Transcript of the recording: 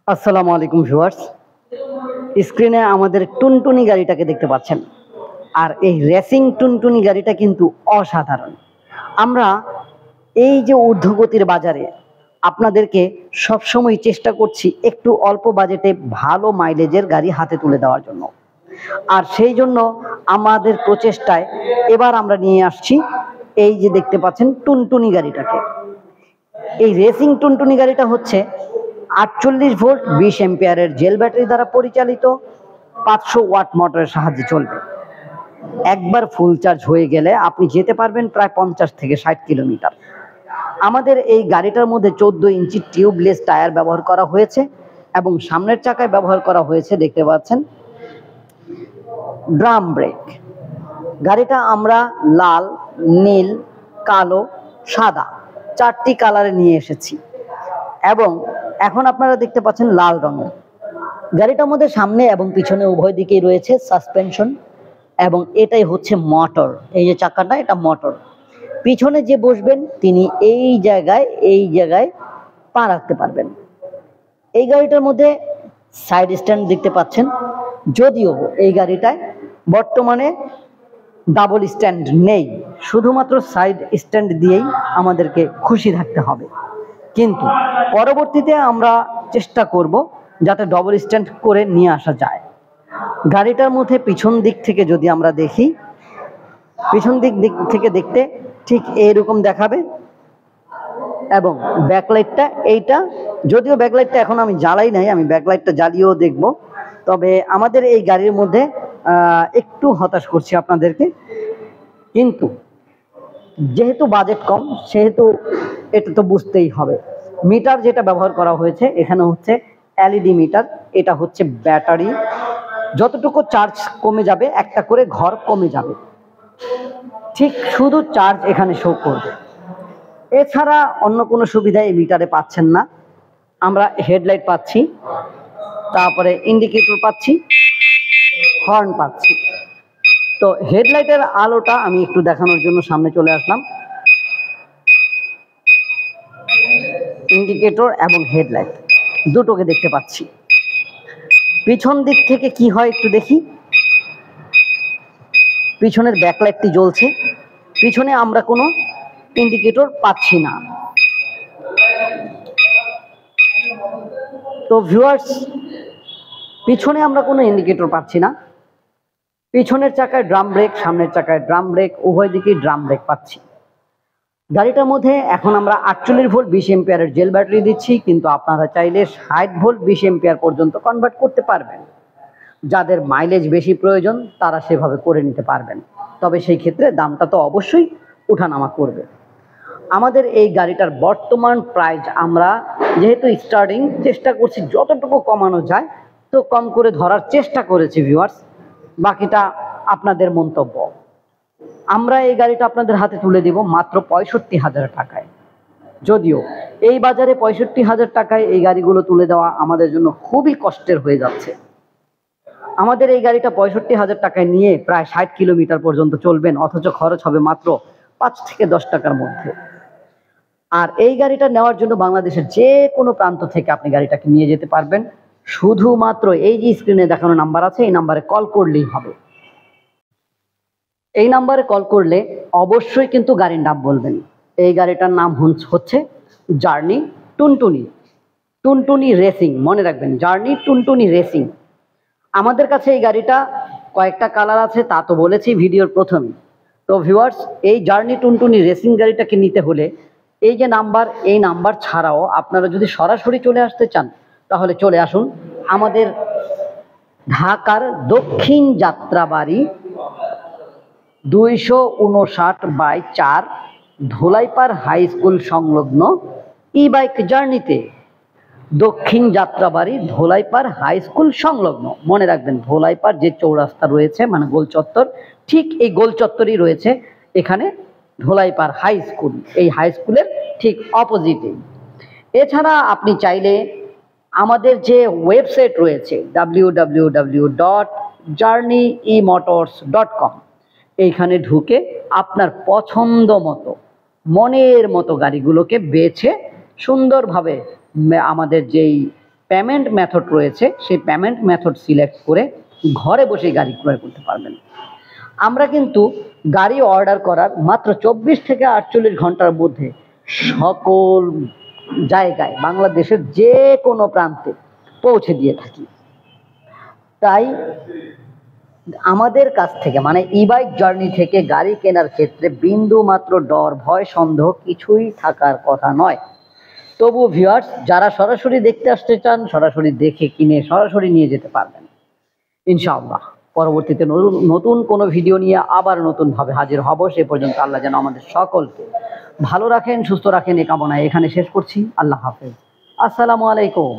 আসসালামু আলাইকুম ভিউয়ার্স। স্ক্রিনে আমাদের টুনটুনি গাড়িটাকে দেখতে পাচ্ছেন। আর এই রেসিং টুনটুনি গাড়িটা কিন্তু অসাধারণ। আমরা এই যে ঊর্ধ্বগতির বাজারে আপনাদেরকে সবসময় চেষ্টা করছি একটু অল্প বাজেটে ভালো মাইলেজের গাড়ি হাতে তুলে দেওয়ার জন্য। আর সেই জন্য আমাদের প্রচেষ্টায় এবার আমরা নিয়ে আসছি এই যে দেখতে পাচ্ছেন টুনটুনি গাড়িটাকে। এই রেসিং টুনটুনি গাড়িটা হচ্ছে 48 ভোল্ট 20 এম্পিয়ারের জেল ব্যাটারি দ্বারা পরিচালিত, 500 ওয়াট মোটরের সাহায্যে চলবে। একবার ফুল চার্জ হয়ে গেলে আপনি যেতে পারবেন প্রায় 50 থেকে 60 কিলোমিটার। আমাদের এই গাড়িটার মধ্যে 14 ইঞ্চি টিউবলেস টায়ার ব্যবহার করা হয়েছে এবং সামনের চাকায় ব্যবহার করা হয়েছে দেখতে পাচ্ছেন ড্রাম ব্রেক। গাড়িটা আমরা লাল, নীল, কালো, সাদা 4টি কালারে নিয়ে এসেছি এবং এখন আপনারা দেখতে পাচ্ছেন লাল রঙের। গাড়িটার মধ্যে সামনে এবং পিছনে উভয় দিকেই রয়েছে সাসপেনশন এবং এটাই হচ্ছে মোটর। এই যে চাকাটা, এটা মোটর। পিছনে যে বসবেন তিনি এই জায়গায় পা রাখতে পারবেন। এই গাড়িটার মধ্যে সাইড স্ট্যান্ড দেখতে পাচ্ছেন, যদিও এই গাড়িটায় বর্তমানে ডাবল স্ট্যান্ড নেই, শুধুমাত্র সাইড স্ট্যান্ড দিয়েই আমাদেরকে খুশি থাকতে হবে। কিন্তু পরবর্তীতে আমরা চেষ্টা করব যাতে ডবল স্ট্যান্ড করে নিয়ে আসা যায়। গাড়িটার মধ্যে পিছন দিক থেকে যদি আমরা দেখি, পিছন দিক থেকে দেখতে ঠিক এইরকম দেখাবে এবং ব্যাকলাইটটা এইটা, যদিও ব্যাকলাইটটা এখন আমি জ্বালাই নাই, আমি ব্যাকলাইটটা জ্বালিয়েও দেখব। তবে আমাদের এই গাড়ির মধ্যে একটু হতাশ করছি আপনাদেরকে, কিন্তু যেহেতু বাজেট কম সেহেতু এটা তো বুঝতেই হবে। মিটার যেটা ব্যবহার করা হয়েছে এখানে হচ্ছে এলইডি মিটার, এটা হচ্ছে ব্যাটারি। যতটুকু চার্জ কমে যাবে একটা করে ঘর কমে যাবে, ঠিক শুধু চার্জ এখানে শো করবে। এছাড়া অন্য কোনো সুবিধা এই মিটারে পাচ্ছেন না। আমরা হেডলাইট পাচ্ছি, তারপরে ইন্ডিকেটর পাচ্ছি, হর্ন পাচ্ছি। তো হেডলাইটের আলোটা আমি একটু দেখানোর জন্য সামনে চলে আসলাম। ইন্ডিকেটর এবং হেডলাইট দুটোকে দেখতে পাচ্ছি। পিছন দিক থেকে কি হয় একটু দেখি। পিছনের ব্যাকলাইটটি জ্বলছে, পিছনে আমরা কোনো ইন্ডিকেটর পাচ্ছি না। তো ভিউয়ার্স, পিছনে আমরা কোনো ইন্ডিকেটর পাচ্ছি না। পিছনের চাকায় ড্রাম ব্রেক, সামনের চাকায় ড্রাম ব্রেক, উভয় দিকেই ড্রাম ব্রেক পাচ্ছি। গাড়িটার মধ্যে এখন আমরা 48 ভোল্ট 20 এম্পিয়ারের জেল ব্যাটারি দিচ্ছি, কিন্তু আপনারা চাইলে 60 ভোল্ট 20 এম্পিয়ার পর্যন্ত কনভার্ট করতে পারবেন। যাদের মাইলেজ বেশি প্রয়োজন তারা সেভাবে করে নিতে পারবেন, তবে সেই ক্ষেত্রে দামটা তো অবশ্যই উঠানামা করবে। আমাদের এই গাড়িটার বর্তমান প্রাইস আমরা যেহেতু স্টার্টিং, চেষ্টা করছি যতটুকু কমানো যায় তো কম করে ধরার চেষ্টা করেছি ভিউয়ার্স, বাকিটা আপনাদের মন্তব্য। আমরা এই গাড়িটা আপনাদের হাতে তুলে দেব মাত্র 65,000 টাকায়। যদিও এই বাজারে 65,000 টাকায় এই গাড়িগুলো তুলে দেওয়া আমাদের জন্য খুবই কষ্টের হয়ে যাচ্ছে। আমাদের এই গাড়িটা 65,000 টাকায় নিয়ে প্রায় 60 কিলোমিটার পর্যন্ত চলবেন, অথচ খরচ হবে মাত্র 5 থেকে 10 টাকার মধ্যে। আর এই গাড়িটা নেওয়ার জন্য বাংলাদেশের যে কোনো প্রান্ত থেকে আপনি গাড়িটাকে নিয়ে যেতে পারবেন। শুধুমাত্র এই যে স্ক্রিনে দেখানো নাম্বার আছে, এই নাম্বারে কল করলেই হবে। এই নাম্বারে কল করলে অবশ্যই কিন্তু গাড়ির নাম বলবেন। এই গাড়িটার নাম হচ্ছে জার্নি টুনটুনি, টুনটুনি রেসিং। মনে রাখবেন, জার্নি টুনটুনি রেসিং। আমাদের কাছে এই গাড়িটা কয়েকটা কালার আছে, তা তো বলেছি ভিডিওর প্রথমে। তো ভিউয়ার্স, এই জার্নি টুনটুনি রেসিং গাড়িটাকে নিতে হলে এই যে নাম্বার, এই নাম্বার ছাড়াও আপনারা যদি সরাসরি চলে আসতে চান তাহলে চলে আসুন আমাদের ঢাকার দক্ষিণ যাত্রাবাড়ি 259/4 ধোলাইপাড় হাই স্কুল সংলগ্ন ই বাইক জার্নিতে। দক্ষিণ যাত্রাবাড়ি ধোলাইপাড় হাই স্কুল সংলগ্ন। মনে রাখবেন, ধোলাইপাড় যে চৌরাস্তা রয়েছে মানে গোল চত্বর, ঠিক এই গোল চত্বরই রয়েছে এখানে ধোলাইপাড় হাই স্কুল, এই হাই স্কুলের ঠিক অপোজিটে। এছাড়া আপনি চাইলে আমাদের যে ওয়েবসাইট রয়েছে www.journeymotors.com, এইখানে ঢুকে আপনার পছন্দ মতো মনের মতো গাড়িগুলোকে বেছে সুন্দরভাবে আমাদের যেই পেমেন্ট মেথড রয়েছে, সেই পেমেন্ট মেথড সিলেক্ট করে ঘরে বসে গাড়ি ক্রয় করতে পারবেন। আমরা কিন্তু গাড়ি অর্ডার করার মাত্র 24 থেকে 48 ঘন্টার মধ্যে সকল জায়গায় বাংলাদেশের যে কোনো প্রান্তে পৌঁছে দিয়ে থাকি। তাই আমাদের কাছ থেকে মানে ই-বাইক জার্নি থেকে গাড়ি কেনার ক্ষেত্রে বিন্দু মাত্র ডর, ভয়, সন্দেহ কিছুই থাকার কথা নয়। তবু ভিউয়ার্স, যারা সরাসরি দেখতে আসতে চান, সরাসরি দেখে কিনে সরাসরি নিয়ে যেতে পারবেন ইনশাআল্লাহ। পরবর্তীতে নতুন কোনো ভিডিও নিয়ে আবার নতুনভাবে হাজির হব। সে পর্যন্ত আল্লাহ যেন আমাদের সকলকে ভালো রাখেন, সুস্থ রাখেন, এ কামনায় এখানে শেষ করছি। আল্লাহ হাফেজ। আসসালামু আলাইকুম।